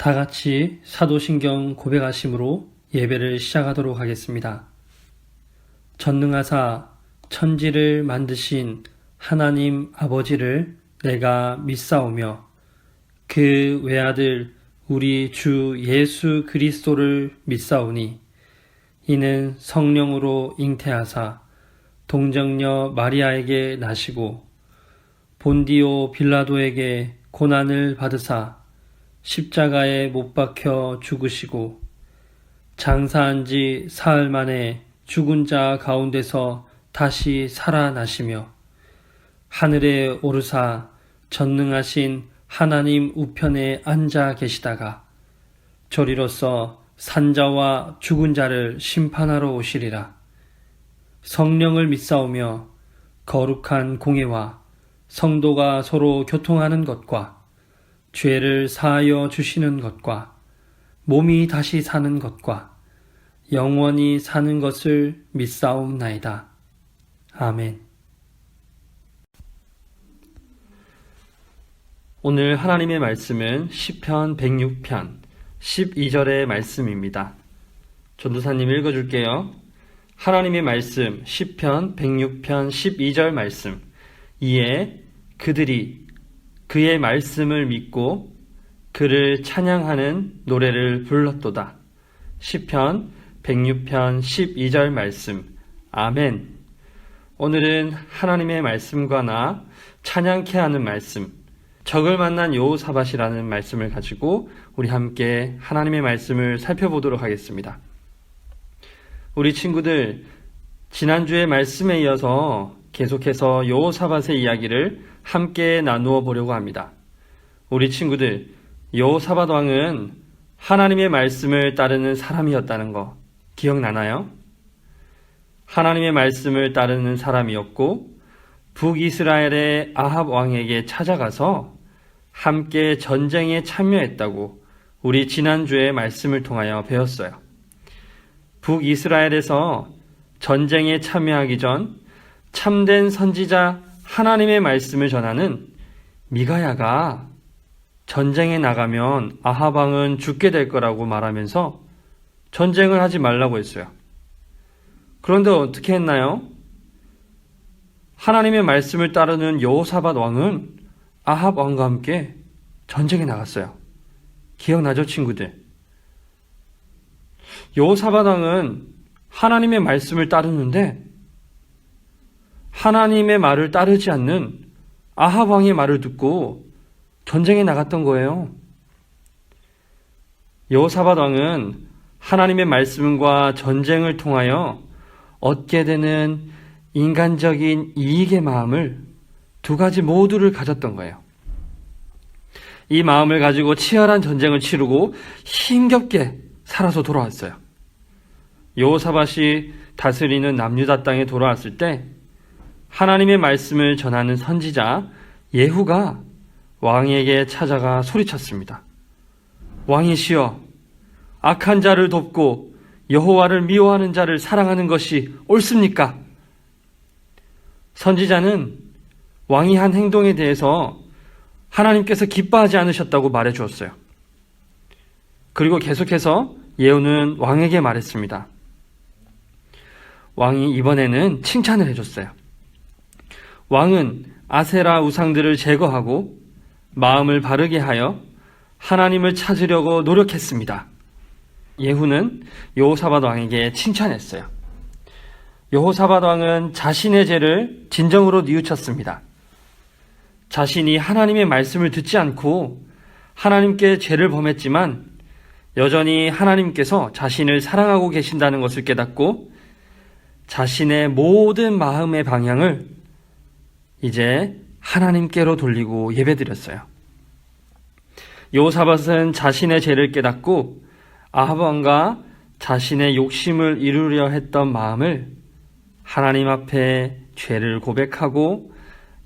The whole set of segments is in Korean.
다 같이 사도신경 고백하심으로 예배를 시작하도록 하겠습니다. 전능하사 천지를 만드신 하나님 아버지를 내가 믿사오며 그 외아들 우리 주 예수 그리스도를 믿사오니 이는 성령으로 잉태하사 동정녀 마리아에게 나시고 본디오 빌라도에게 고난을 받으사 십자가에 못 박혀 죽으시고 장사한 지 사흘 만에 죽은 자 가운데서 다시 살아나시며 하늘에 오르사 전능하신 하나님 우편에 앉아 계시다가 저리로서 산자와 죽은 자를 심판하러 오시리라. 성령을 믿사오며 거룩한 공예와 성도가 서로 교통하는 것과 죄를 사하여 주시는 것과 몸이 다시 사는 것과 영원히 사는 것을 믿사옵나이다. 아멘. 오늘 하나님의 말씀은 시편 106편 12절의 말씀입니다. 전도사님 읽어줄게요. 하나님의 말씀 시편 106편 12절 말씀. 이에 그들이 그의 말씀을 믿고 그를 찬양하는 노래를 불렀도다. 시편 106편 12절 말씀. 아멘. 오늘은 하나님의 말씀과 나 찬양케 하는 말씀, 적을 만난 여호사밧이라는 말씀을 가지고 우리 함께 하나님의 말씀을 살펴보도록 하겠습니다. 우리 친구들, 지난주의 말씀에 이어서 계속해서 여호사밧의 이야기를 함께 나누어 보려고 합니다. 우리 친구들, 여호사밧 왕은 하나님의 말씀을 따르는 사람이었다는 거 기억나나요? 하나님의 말씀을 따르는 사람이었고 북이스라엘의 아합 왕에게 찾아가서 함께 전쟁에 참여했다고 우리 지난주에 말씀을 통하여 배웠어요. 북이스라엘에서 전쟁에 참여하기 전 참된 선지자 하나님의 말씀을 전하는 미가야가 전쟁에 나가면 아합 왕은 죽게 될 거라고 말하면서 전쟁을 하지 말라고 했어요. 그런데 어떻게 했나요? 하나님의 말씀을 따르는 여호사밧 왕은 아합 왕과 함께 전쟁에 나갔어요. 기억나죠, 친구들? 여호사밧 왕은 하나님의 말씀을 따르는데 하나님의 말을 따르지 않는 아합 왕의 말을 듣고 전쟁에 나갔던 거예요. 여호사밧 왕은 하나님의 말씀과 전쟁을 통하여 얻게 되는 인간적인 이익의 마음을 두 가지 모두를 가졌던 거예요. 이 마음을 가지고 치열한 전쟁을 치르고 힘겹게 살아서 돌아왔어요. 여호사밧이 다스리는 남유다 땅에 돌아왔을 때 하나님의 말씀을 전하는 선지자 예후가 왕에게 찾아가 소리쳤습니다. 왕이시여, 악한 자를 돕고 여호와를 미워하는 자를 사랑하는 것이 옳습니까? 선지자는 왕이 한 행동에 대해서 하나님께서 기뻐하지 않으셨다고 말해 주었어요. 그리고 계속해서 예후는 왕에게 말했습니다. 왕이 이번에는 칭찬을 해줬어요. 왕은 아세라 우상들을 제거하고 마음을 바르게 하여 하나님을 찾으려고 노력했습니다. 예후는 여호사밧 왕에게 칭찬했어요. 여호사밧 왕은 자신의 죄를 진정으로 뉘우쳤습니다. 자신이 하나님의 말씀을 듣지 않고 하나님께 죄를 범했지만 여전히 하나님께서 자신을 사랑하고 계신다는 것을 깨닫고 자신의 모든 마음의 방향을 이제 하나님께로 돌리고 예배드렸어요. 여호사밧은 자신의 죄를 깨닫고 아합 왕과 자신의 욕심을 이루려 했던 마음을 하나님 앞에 죄를 고백하고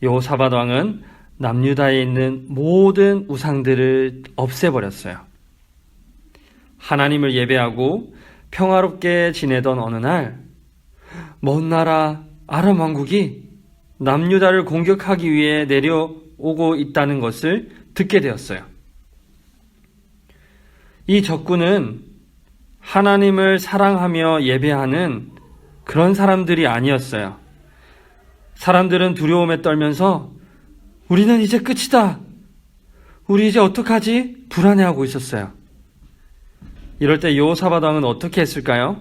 여호사밧 왕은 남유다에 있는 모든 우상들을 없애버렸어요. 하나님을 예배하고 평화롭게 지내던 어느 날 먼 나라 아람 왕국이 남유다를 공격하기 위해 내려오고 있다는 것을 듣게 되었어요. 이 적군은 하나님을 사랑하며 예배하는 그런 사람들이 아니었어요. 사람들은 두려움에 떨면서 우리는 이제 끝이다. 우리 이제 어떡하지? 불안해하고 있었어요. 이럴 때 여호사밧 왕은 어떻게 했을까요?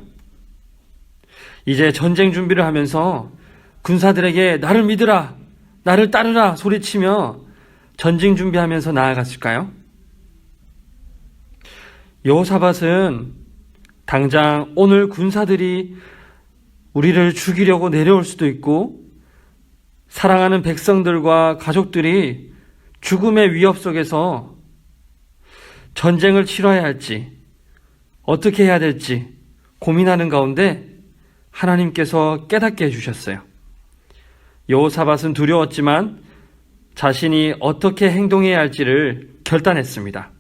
이제 전쟁 준비를 하면서 군사들에게 나를 믿으라, 나를 따르라 소리치며 전쟁 준비하면서 나아갔을까요? 여호사밧은 당장 오늘 군사들이 우리를 죽이려고 내려올 수도 있고 사랑하는 백성들과 가족들이 죽음의 위협 속에서 전쟁을 치러야 할지 어떻게 해야 될지 고민하는 가운데 하나님께서 깨닫게 해주셨어요. 여호사밧은 두려웠지만 자신이 어떻게 행동해야 할지를 결단했습니다.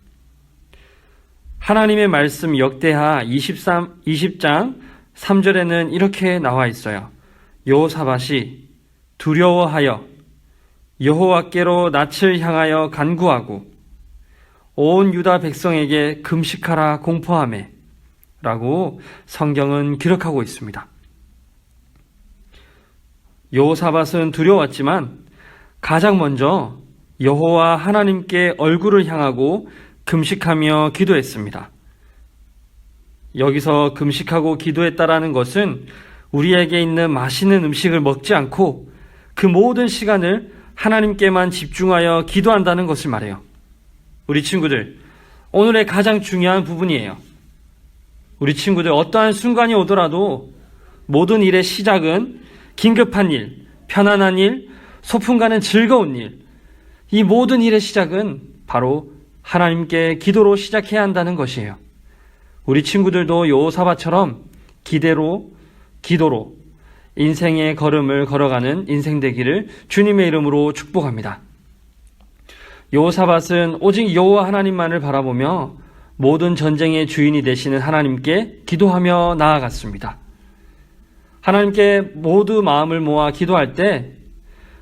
하나님의 말씀 역대하 20장 3절에는 이렇게 나와 있어요. 여호사밧이 두려워하여 여호와께로 낯을 향하여 간구하고 온 유다 백성에게 금식하라 공포하매 라고 성경은 기록하고 있습니다. 여호사밧은 두려웠지만 가장 먼저 여호와 하나님께 얼굴을 향하고 금식하며 기도했습니다. 여기서 금식하고 기도했다라는 것은 우리에게 있는 맛있는 음식을 먹지 않고 그 모든 시간을 하나님께만 집중하여 기도한다는 것을 말해요. 우리 친구들, 오늘의 가장 중요한 부분이에요. 우리 친구들, 어떠한 순간이 오더라도 모든 일의 시작은 긴급한 일, 편안한 일, 소풍 가는 즐거운 일, 이 모든 일의 시작은 바로 하나님께 기도로 시작해야 한다는 것이에요. 우리 친구들도 여호사밧처럼 기도로 인생의 걸음을 걸어가는 인생 되기를 주님의 이름으로 축복합니다. 여호사밧은 오직 여호와 하나님만을 바라보며 모든 전쟁의 주인이 되시는 하나님께 기도하며 나아갔습니다. 하나님께 모두 마음을 모아 기도할 때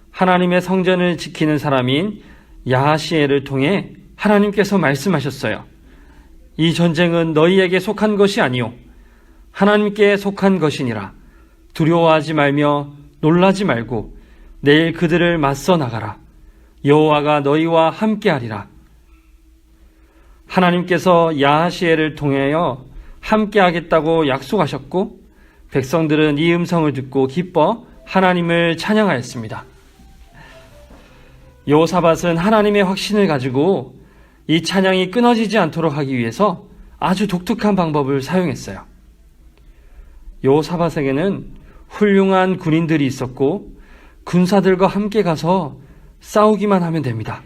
하나님의 성전을 지키는 사람인 야하시엘을 통해 하나님께서 말씀하셨어요. 이 전쟁은 너희에게 속한 것이 아니요 하나님께 속한 것이니라. 두려워하지 말며 놀라지 말고 내일 그들을 맞서 나가라. 여호와가 너희와 함께하리라. 하나님께서 야하시엘을 통하여 함께하겠다고 약속하셨고 백성들은 이 음성을 듣고 기뻐 하나님을 찬양하였습니다. 여호사밧은 하나님의 확신을 가지고 이 찬양이 끊어지지 않도록 하기 위해서 아주 독특한 방법을 사용했어요. 여호사밧에게는 훌륭한 군인들이 있었고 군사들과 함께 가서 싸우기만 하면 됩니다.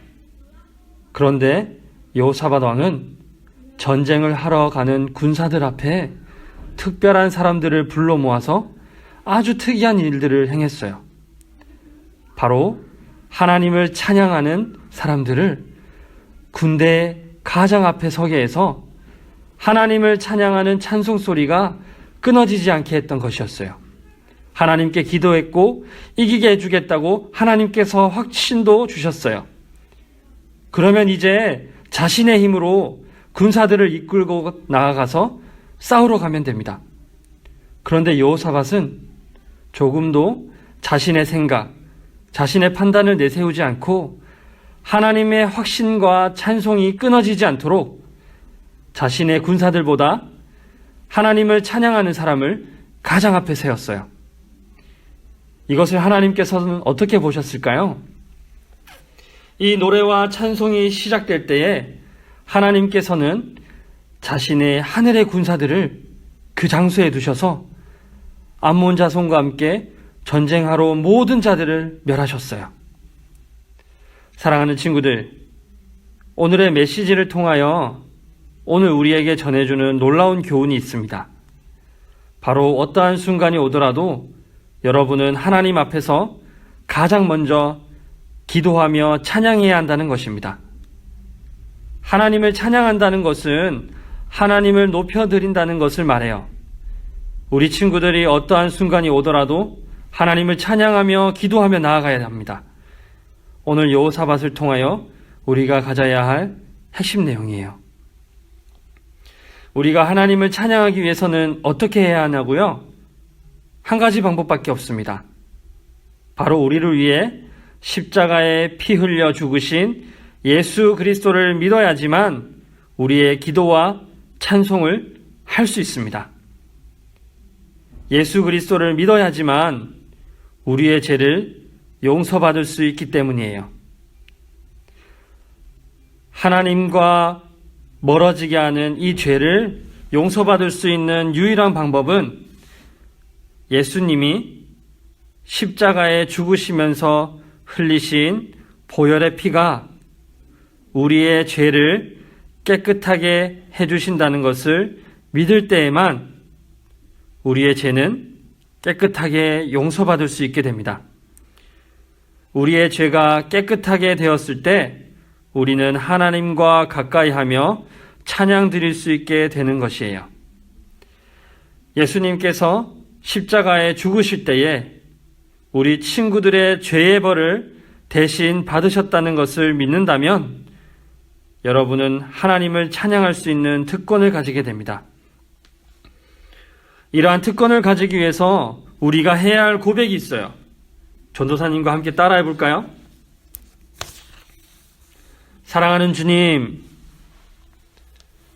그런데 여호사밧 왕은 전쟁을 하러 가는 군사들 앞에 특별한 사람들을 불러 모아서 아주 특이한 일들을 행했어요. 바로 하나님을 찬양하는 사람들을 군대 가장 앞에 서게 해서 하나님을 찬양하는 찬송 소리가 끊어지지 않게 했던 것이었어요. 하나님께 기도했고 이기게 해주겠다고 하나님께서 확신도 주셨어요. 그러면 이제 자신의 힘으로 군사들을 이끌고 나아가서 싸우러 가면 됩니다. 그런데 여호사밧은 조금도 자신의 생각, 자신의 판단을 내세우지 않고 하나님의 확신과 찬송이 끊어지지 않도록 자신의 군사들보다 하나님을 찬양하는 사람을 가장 앞에 세웠어요. 이것을 하나님께서는 어떻게 보셨을까요? 이 노래와 찬송이 시작될 때에 하나님께서는 자신의 하늘의 군사들을 그 장소에 두셔서 암몬 자손과 함께 전쟁하러 온 모든 자들을 멸하셨어요. 사랑하는 친구들, 오늘의 메시지를 통하여 오늘 우리에게 전해주는 놀라운 교훈이 있습니다. 바로 어떠한 순간이 오더라도 여러분은 하나님 앞에서 가장 먼저 기도하며 찬양해야 한다는 것입니다. 하나님을 찬양한다는 것은 하나님을 높여드린다는 것을 말해요. 우리 친구들이 어떠한 순간이 오더라도 하나님을 찬양하며 기도하며 나아가야 합니다. 오늘 여호사밧을 통하여 우리가 가져야 할 핵심 내용이에요. 우리가 하나님을 찬양하기 위해서는 어떻게 해야 하냐고요? 한 가지 방법밖에 없습니다. 바로 우리를 위해 십자가에 피 흘려 죽으신 예수 그리스도를 믿어야지만 우리의 기도와 찬송을 할 수 있습니다. 예수 그리스도를 믿어야지만 우리의 죄를 용서받을 수 있기 때문이에요. 하나님과 멀어지게 하는 이 죄를 용서받을 수 있는 유일한 방법은 예수님이 십자가에 죽으시면서 흘리신 보혈의 피가 우리의 죄를 깨끗하게 해주신다는 것을 믿을 때에만 우리의 죄는 깨끗하게 용서받을 수 있게 됩니다. 우리의 죄가 깨끗하게 되었을 때 우리는 하나님과 가까이 하며 찬양 드릴 수 있게 되는 것이에요. 예수님께서 십자가에 죽으실 때에 우리 친구들의 죄의 벌을 대신 받으셨다는 것을 믿는다면 여러분은 하나님을 찬양할 수 있는 특권을 가지게 됩니다. 이러한 특권을 가지기 위해서 우리가 해야 할 고백이 있어요. 전도사님과 함께 따라해 볼까요? 사랑하는 주님,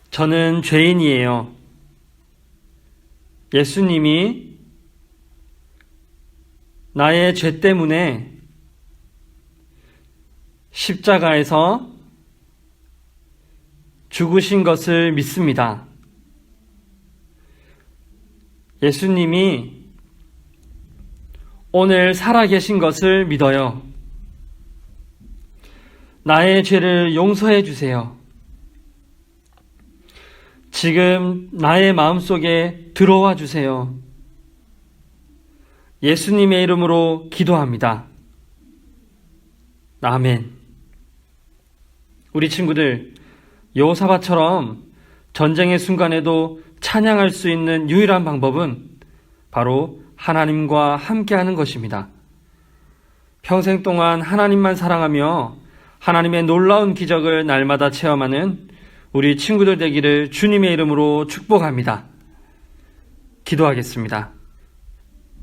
저는 죄인이에요. 예수님이 나의 죄 때문에 십자가에서 죽으신 것을 믿습니다. 예수님이 오늘 살아계신 것을 믿어요. 나의 죄를 용서해 주세요. 지금 나의 마음속에 들어와 주세요. 예수님의 이름으로 기도합니다. 아멘. 우리 친구들, 여호사밧처럼 전쟁의 순간에도 찬양할 수 있는 유일한 방법은 바로 하나님과 함께하는 것입니다. 평생 동안 하나님만 사랑하며 하나님의 놀라운 기적을 날마다 체험하는 우리 친구들 되기를 주님의 이름으로 축복합니다. 기도하겠습니다.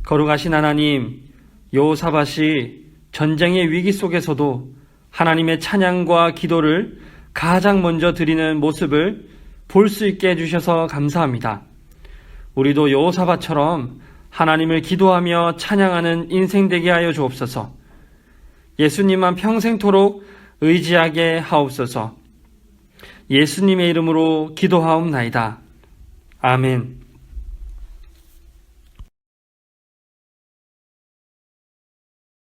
거룩하신 하나님, 여호사밧이 전쟁의 위기 속에서도 하나님의 찬양과 기도를 가장 먼저 드리는 모습을 볼 수 있게 해주셔서 감사합니다. 우리도 여호사밧처럼 하나님을 기도하며 찬양하는 인생 되게 하여 주옵소서. 예수님만 평생토록 의지하게 하옵소서. 예수님의 이름으로 기도하옵나이다. 아멘.